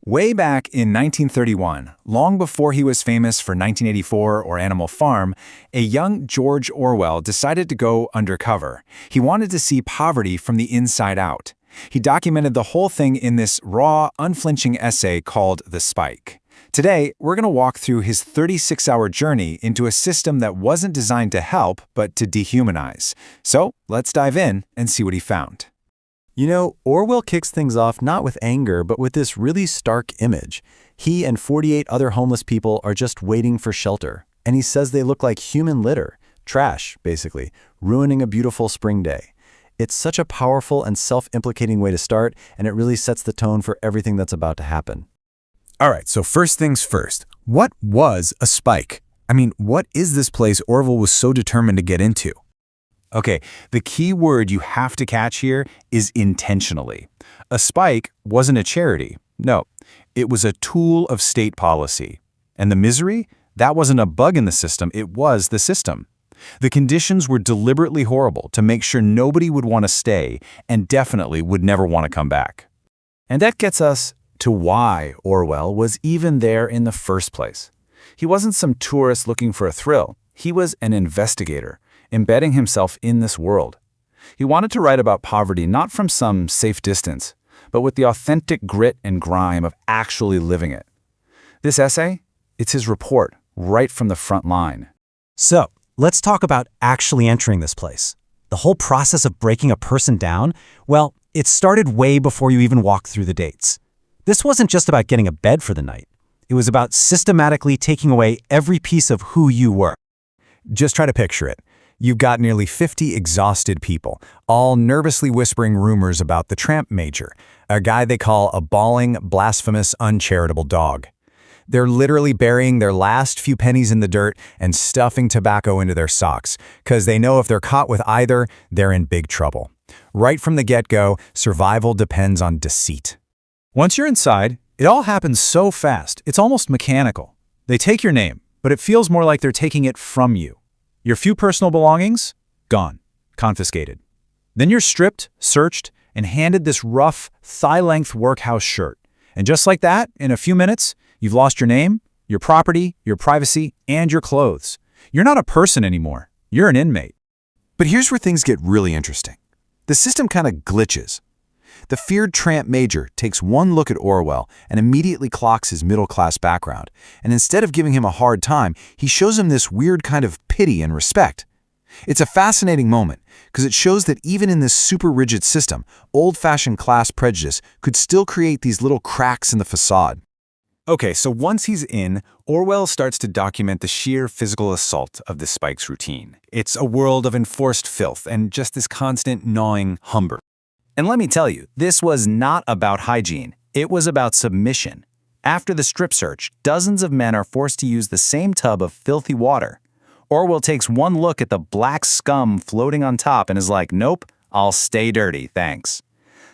Way back in 1931, long before he was famous for 1984 or Animal Farm, a young George Orwell decided to go undercover. He wanted to see poverty from the inside out. He documented the whole thing in this raw, unflinching essay called The Spike. Today, we're going to walk through his 36-hour journey into a system that wasn't designed to help, but to dehumanize. So, let's dive in and see what he found. You know, Orwell kicks things off not with anger, but with this really stark image. He and 48 other homeless people are just waiting for shelter. And he says they look like human litter, trash, basically, ruining a beautiful spring day. It's such a powerful and self-implicating way to start, and it really sets the tone for everything that's about to happen. All right, so first things first. What was a spike? I mean, what is this place Orwell was so determined to get into? Okay, the key word you have to catch here is intentionally. A spike wasn't a charity. No, it was a tool of state policy. And the misery? That wasn't a bug in the system, it was the system. The conditions were deliberately horrible to make sure nobody would want to stay and definitely would never want to come back. And that gets us to why Orwell was even there in the first place. He wasn't some tourist looking for a thrill. He was an investigator, embedding himself in this world. He wanted to write about poverty not from some safe distance, but with the authentic grit and grime of actually living it. This essay, it's his report, right from the front line. So, let's talk about actually entering this place. The whole process of breaking a person down, well, it started way before you even walked through the dates. This wasn't just about getting a bed for the night. It was about systematically taking away every piece of who you were. Just try to picture it. You've got nearly 50 exhausted people, all nervously whispering rumors about the tramp major, a guy they call a bawling, blasphemous, uncharitable dog. They're literally burying their last few pennies in the dirt and stuffing tobacco into their socks, because they know if they're caught with either, they're in big trouble. Right from the get-go, survival depends on deceit. Once you're inside, it all happens so fast, it's almost mechanical. They take your name, but it feels more like they're taking it from you. Your few personal belongings? Gone. Confiscated. Then you're stripped, searched, and handed this rough, thigh-length workhouse shirt. And just like that, in a few minutes, you've lost your name, your property, your privacy, and your clothes. You're not a person anymore. You're an inmate. But here's where things get really interesting. The system kind of glitches. The feared tramp major takes one look at Orwell and immediately clocks his middle-class background, and instead of giving him a hard time, he shows him this weird kind of pity and respect. It's a fascinating moment, because it shows that even in this super rigid system, old-fashioned class prejudice could still create these little cracks in the facade. Okay, so once he's in, Orwell starts to document the sheer physical assault of the Spike's routine. It's a world of enforced filth and just this constant gnawing hunger. And let me tell you, this was not about hygiene. It was about submission. After the strip search, dozens of men are forced to use the same tub of filthy water. Orwell takes one look at the black scum floating on top and is like, nope, I'll stay dirty, thanks.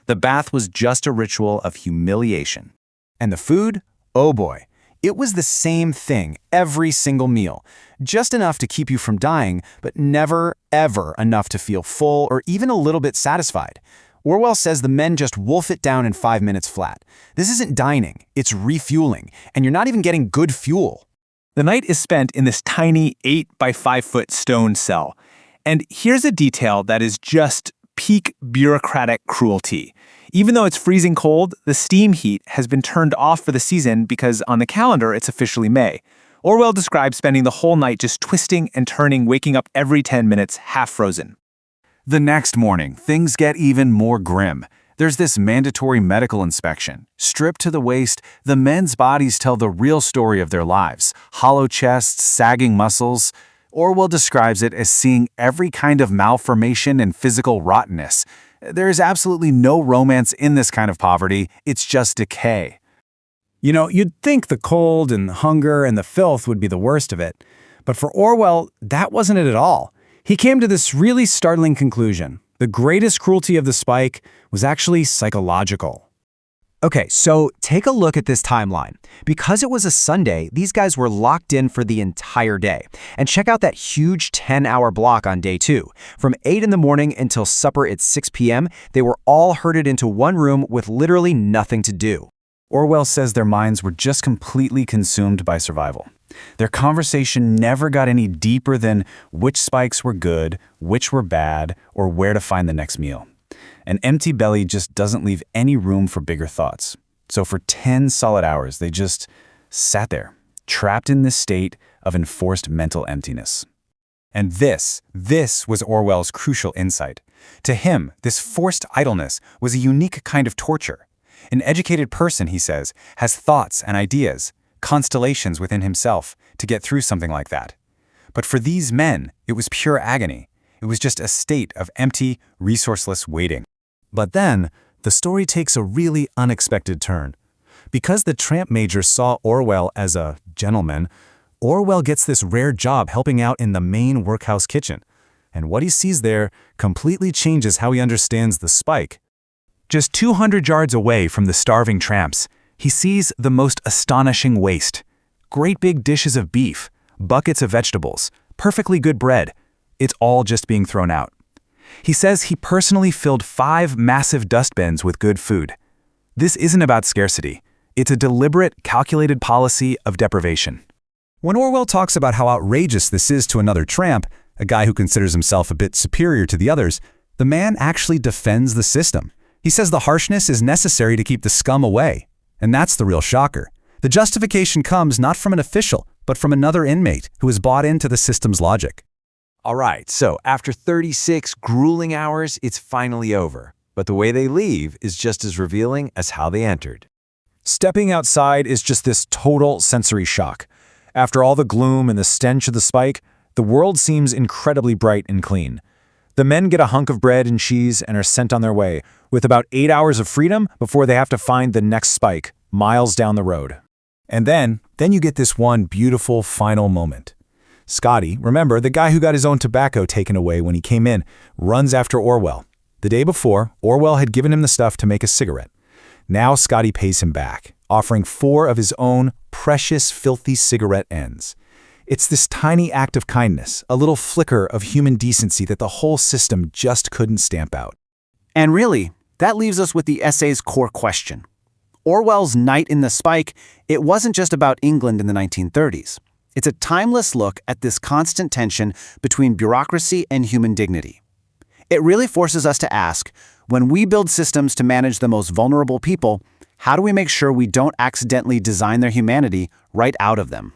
The bath was just a ritual of humiliation. And the food? Oh boy. It was the same thing every single meal. Just enough to keep you from dying, but never, ever enough to feel full or even a little bit satisfied. Orwell says the men just wolf it down in 5 minutes flat. This isn't dining, it's refueling, and you're not even getting good fuel. The night is spent in this tiny 8 by 5 foot stone cell. And here's a detail that is just peak bureaucratic cruelty. Even though it's freezing cold, the steam heat has been turned off for the season because on the calendar it's officially May. Orwell describes spending the whole night just twisting and turning, waking up every 10 minutes half frozen. The next morning, things get even more grim. There's this mandatory medical inspection. Stripped to the waist, the men's bodies tell the real story of their lives. Hollow chests, sagging muscles. Orwell describes it as seeing every kind of malformation and physical rottenness. There is absolutely no romance in this kind of poverty. It's just decay. You know, you'd think the cold and hunger and the filth would be the worst of it. But for Orwell, that wasn't it at all. He came to this really startling conclusion. The greatest cruelty of the Spike was actually psychological. Okay, so take a look at this timeline. Because it was a Sunday, these guys were locked in for the entire day. And check out that huge 10-hour block on day 2. From 8 in the morning until supper at 6 p.m., they were all herded into one room with literally nothing to do. Orwell says their minds were just completely consumed by survival. Their conversation never got any deeper than which spikes were good, which were bad, or where to find the next meal. An empty belly just doesn't leave any room for bigger thoughts. So for 10 solid hours, they just sat there, trapped in this state of enforced mental emptiness. And this was Orwell's crucial insight. To him, this forced idleness was a unique kind of torture. An educated person, he says, has thoughts and ideas, constellations within himself to get through something like that. But for these men, it was pure agony. It was just a state of empty, resourceless waiting. But then, the story takes a really unexpected turn. Because the tramp major saw Orwell as a gentleman, Orwell gets this rare job helping out in the main workhouse kitchen. And what he sees there completely changes how he understands the spike. Just 200 yards away from the starving tramps, he sees the most astonishing waste. Great big dishes of beef, buckets of vegetables, perfectly good bread. It's all just being thrown out. He says he personally filled 5 massive dustbins with good food. This isn't about scarcity. It's a deliberate, calculated policy of deprivation. When Orwell talks about how outrageous this is to another tramp, a guy who considers himself a bit superior to the others, the man actually defends the system. He says the harshness is necessary to keep the scum away. And that's the real shocker. The justification comes not from an official, but from another inmate who has bought into the system's logic. All right, so after 36 grueling hours, it's finally over. But the way they leave is just as revealing as how they entered. Stepping outside is just this total sensory shock. After all the gloom and the stench of the spike, the world seems incredibly bright and clean. The men get a hunk of bread and cheese and are sent on their way, with about 8 hours of freedom before they have to find the next spike, miles down the road. And then you get this one beautiful final moment. Scotty, remember the guy who got his own tobacco taken away when he came in, runs after Orwell. The day before, Orwell had given him the stuff to make a cigarette. Now Scotty pays him back, offering 4 of his own precious, filthy cigarette ends. It's this tiny act of kindness, a little flicker of human decency that the whole system just couldn't stamp out. And really, that leaves us with the essay's core question. Orwell's Night in the Spike, it wasn't just about England in the 1930s. It's a timeless look at this constant tension between bureaucracy and human dignity. It really forces us to ask, when we build systems to manage the most vulnerable people, how do we make sure we don't accidentally design their humanity right out of them?